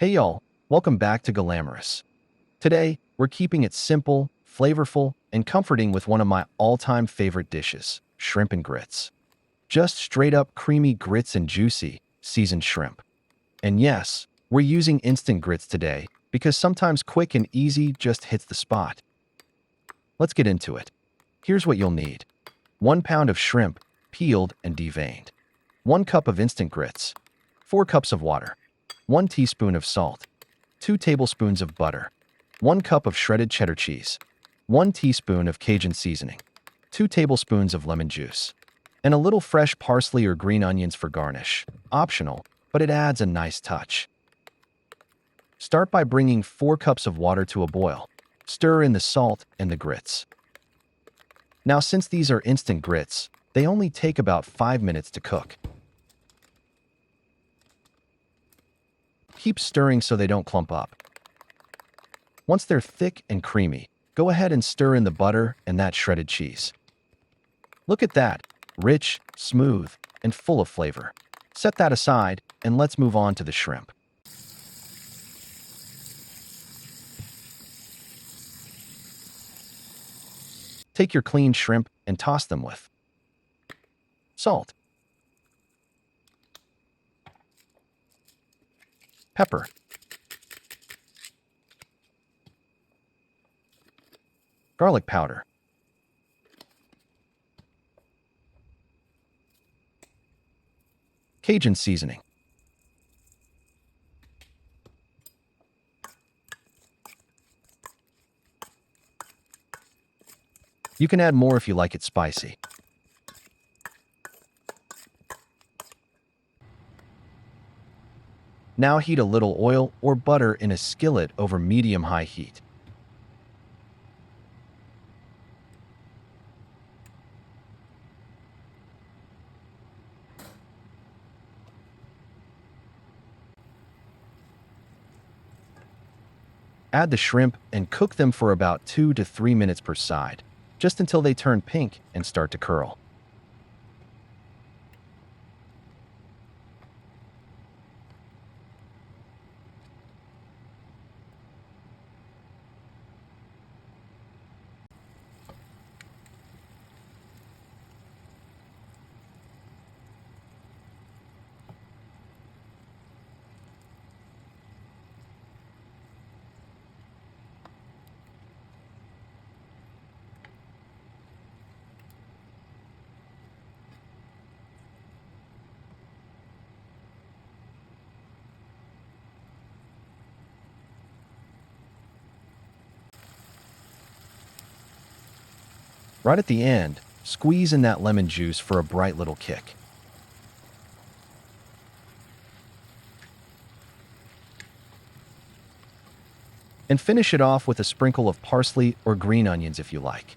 Hey y'all, welcome back to Glamorous. Today, we're keeping it simple, flavorful, and comforting with one of my all-time favorite dishes, shrimp and grits. Just straight-up creamy grits and juicy, seasoned shrimp. And yes, we're using instant grits today because sometimes quick and easy just hits the spot. Let's get into it. Here's what you'll need. 1 pound of shrimp, peeled and deveined. 1 cup of instant grits. 4 cups of water. 1 teaspoon of salt. 2 tablespoons of butter. 1 cup of shredded cheddar cheese. 1 teaspoon of Cajun seasoning. 2 tablespoons of lemon juice. And a little fresh parsley or green onions for garnish. Optional, but it adds a nice touch. Start by bringing 4 cups of water to a boil. Stir in the salt and the grits. Now, since these are instant grits, they only take about 5 minutes to cook. Keep stirring so they don't clump up. Once they're thick and creamy, go ahead and stir in the butter and that shredded cheese. Look at that, rich, smooth, and full of flavor. Set that aside, and let's move on to the shrimp. Take your cleaned shrimp and toss them with salt, pepper, garlic powder, Cajun seasoning, you can add more if you like it spicy. Now heat a little oil or butter in a skillet over medium-high heat. Add the shrimp and cook them for about 2 to 3 minutes per side, just until they turn pink and start to curl. Right at the end, squeeze in that lemon juice for a bright little kick. And finish it off with a sprinkle of parsley or green onions if you like.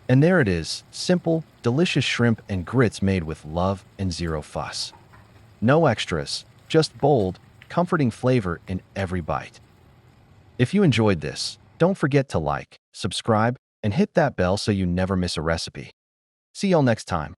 And there it is, simple, delicious shrimp and grits made with love and zero fuss. No extras, just bold, comforting flavor in every bite. If you enjoyed this, don't forget to like, subscribe, and hit that bell so you never miss a recipe. See y'all next time.